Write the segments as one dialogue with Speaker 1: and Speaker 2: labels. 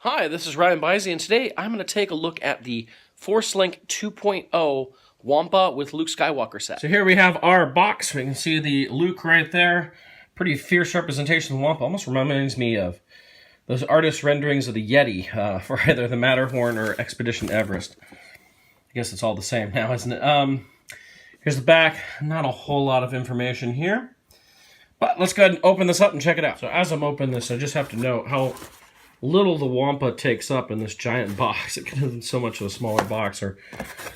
Speaker 1: Hi, this is MrByZ, and today I'm going to take a look at the Force Link 2.0 Wampa with Luke Skywalker set.
Speaker 2: So here we have our box. We can see the Luke right there. Pretty fierce representation of Wampa. Almost reminds me of those artist renderings of the Yeti for either the Matterhorn or Expedition Everest. I guess it's all the same now, isn't it? Here's the back. Not a whole lot of information here. But let's go ahead and open this up and check it out. So as I'm opening this, I just have to note how little the Wampa takes up in this giant box. It could have been so much of a smaller box, or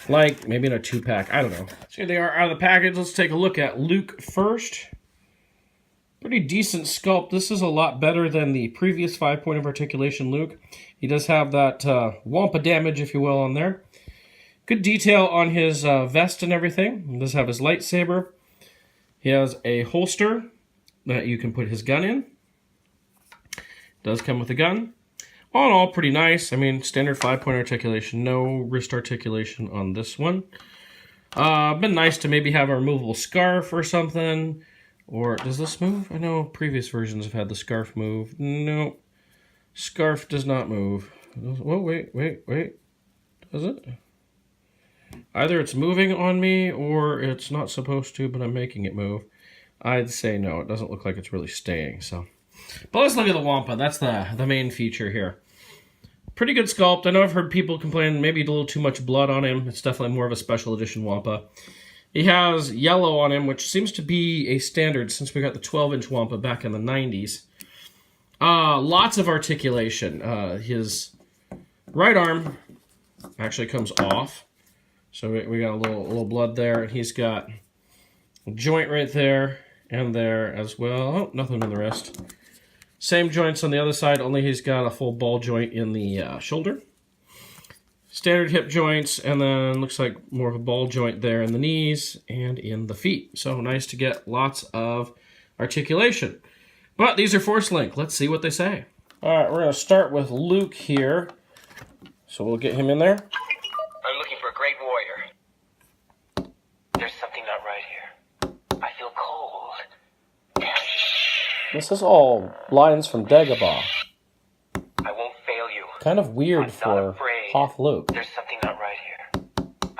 Speaker 2: like maybe in a 2-pack. I don't know. So here they are out of the package. Let's take a look at Luke first. Pretty decent sculpt. This is a lot better than the previous 5-point of articulation Luke. He does have that Wampa damage, if you will, on there. Good detail on his vest and everything. He does have his lightsaber. He has a holster that you can put his gun in. Does come with a gun. All in all, pretty nice. I mean, standard 5-point articulation. No wrist articulation on this one. Been nice to maybe have a removable scarf or something. Or, does this move? I know previous versions have had the scarf move. No. Scarf does not move. Oh, wait. Does it? Either it's moving on me or it's not supposed to, but I'm making it move. I'd say no. It doesn't look like it's really staying, so. But let's look at the Wampa. That's the main feature here. Pretty good sculpt. I know I've heard people complain maybe a little too much blood on him. It's definitely more of a special edition Wampa. He has yellow on him, which seems to be a standard since we got the 12-inch Wampa back in the 90s. Lots of articulation. His right arm actually comes off. So we got a little blood there. And he's got a joint right there and there as well. Oh, nothing on the wrist. Same joints on the other side, only he's got a full ball joint in the shoulder. Standard hip joints, and then looks like more of a ball joint there in the knees and in the feet. So nice to get lots of articulation. But these are Force Link. Let's see what they say. All right, we're going to start with Luke here. So we'll get him in there.
Speaker 3: I'm looking for a great warrior. There's something not right here. I feel cold.
Speaker 2: This is all lines from Dagobah.
Speaker 3: I won't fail you.
Speaker 2: Kind of weird for Hoth Luke.
Speaker 3: There's something not right here.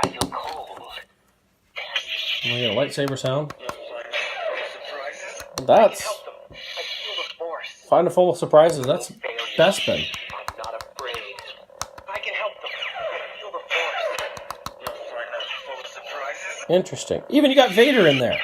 Speaker 3: I feel cold.
Speaker 2: We get a lightsaber sound.
Speaker 3: I
Speaker 2: That's
Speaker 3: can help them. I feel the force.
Speaker 2: find a full of surprises. That's
Speaker 3: Fail you.
Speaker 2: Bespin.
Speaker 3: I'm not afraid. I can help them. I feel the force. You'll find I'm full of surprises.
Speaker 2: Interesting. Even you got Vader in there.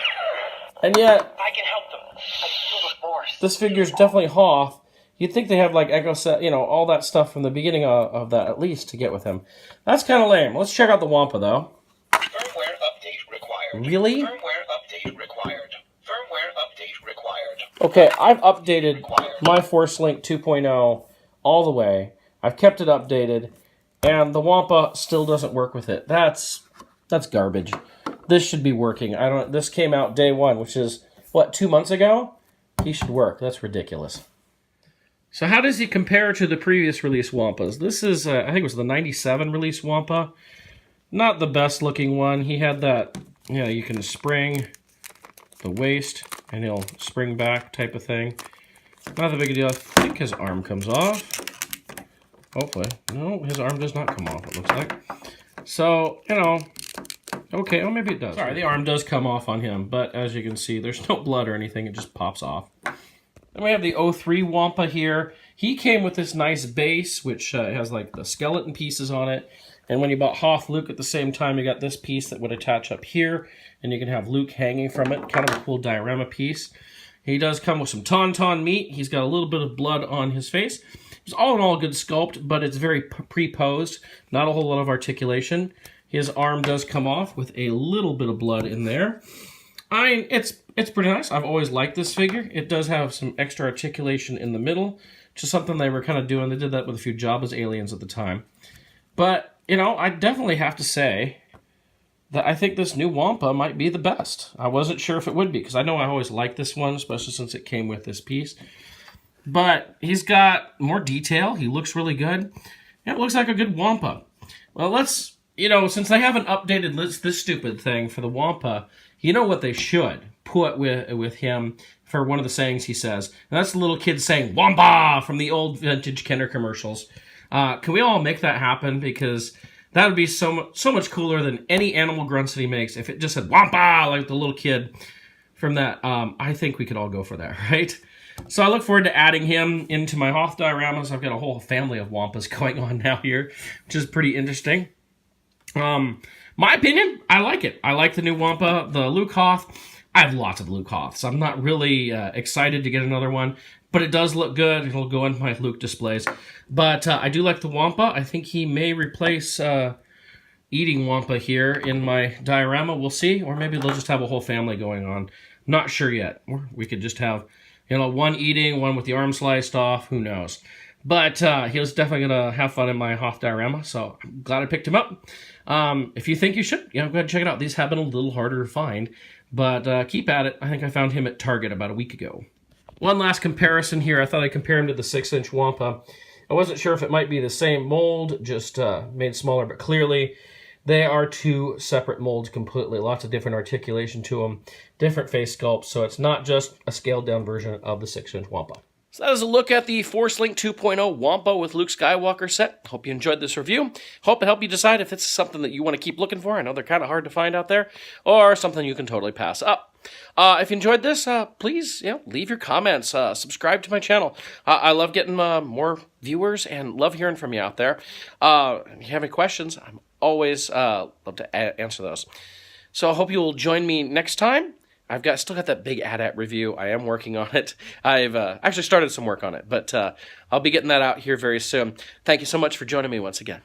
Speaker 2: And yet,
Speaker 3: I can help them. I feel the force.
Speaker 2: this figure's definitely Hoth. You'd think they have like Echo Set, you know, all that stuff from the beginning of that at least to get with him. That's kind of lame. Let's check out the Wampa though.
Speaker 3: Firmware update required.
Speaker 2: Really?
Speaker 3: Firmware update required. Firmware update required.
Speaker 2: Okay, I've updated my Force Link 2.0 all the way. I've kept it updated, and the Wampa still doesn't work with it. That's garbage. This should be working. This came out day one, which is what, 2 months ago? He should work. That's ridiculous. So how does he compare to the previous release Wampas? This is, I think it was the 97 release Wampa. Not the best looking one. He had that, you know, you can spring the waist and he'll spring back type of thing. Not the big deal. I think his arm comes off. Hopefully. No, his arm does not come off, it looks like. So, you know, okay, oh, maybe it does. Sorry, the arm does come off on him, but as you can see, there's no blood or anything. It just pops off. Then we have the 03 Wampa here. He came with this nice base, which has like the skeleton pieces on it. And when you bought Hoth Luke at the same time, you got this piece that would attach up here, and you can have Luke hanging from it. Kind of a cool diorama piece. He does come with some tauntaun meat. He's got a little bit of blood on his face. It's all in all a good sculpt, but it's very pre-posed. Not a whole lot of articulation. His arm does come off with a little bit of blood in there. I mean, it's pretty nice. I've always liked this figure. It does have some extra articulation in the middle, which is something they were kind of doing. They did that with a few Jabba's aliens at the time. But, you know, I definitely have to say that I think this new Wampa might be the best. I wasn't sure if it would be, because I know I always liked this one, especially since it came with this piece. But he's got more detail. He looks really good. And it looks like a good Wampa. Well, let's, you know, since they haven't updated this stupid thing for the Wampa, you know what they should put with him for one of the sayings he says. And that's the little kid saying, Wampa, from the old vintage Kenner commercials. Can we all make that happen? Because that would be so much cooler than any animal grunts that he makes. If it just said Wampa, like the little kid from that, I think we could all go for that, right? So I look forward to adding him into my Hoth dioramas. I've got a whole family of Wampas going on now here, which is pretty interesting. My opinion, I like it. I like the new Wampa, the Luke Hoth. I have lots of Luke Hoths. I'm not really excited to get another one, but it does look good. It'll go in my Luke displays. But I do like the Wampa. I think he may replace Eating Wampa here in my diorama. We'll see. Or maybe they'll just have a whole family going on. Not sure yet. Or we could just have, one eating, one with the arm sliced off. Who knows? But he was definitely going to have fun in my Hoth diorama, so I'm glad I picked him up. If you think you should, go ahead and check it out. These have been a little harder to find, but keep at it. I think I found him at Target about a week ago. One last comparison here. I thought I'd compare him to the 6-inch Wampa. I wasn't sure if it might be the same mold, just made smaller, but clearly they are two separate molds completely. Lots of different articulation to them, different face sculpts, so it's not just a scaled-down version of the 6-inch Wampa.
Speaker 1: So that is a look at the Force Link 2.0 Wampa with Luke Skywalker set. Hope you enjoyed this review. Hope it helped you decide if it's something that you want to keep looking for. I know they're kind of hard to find out there, or something you can totally pass up. If you enjoyed this, please leave your comments. Subscribe to my channel. I love getting more viewers and love hearing from you out there. If you have any questions, I'm always love to answer those. So I hope you will join me next time. I've still got that big AT-AT review. I am working on it. I've actually started some work on it, but I'll be getting that out here very soon. Thank you so much for joining me once again.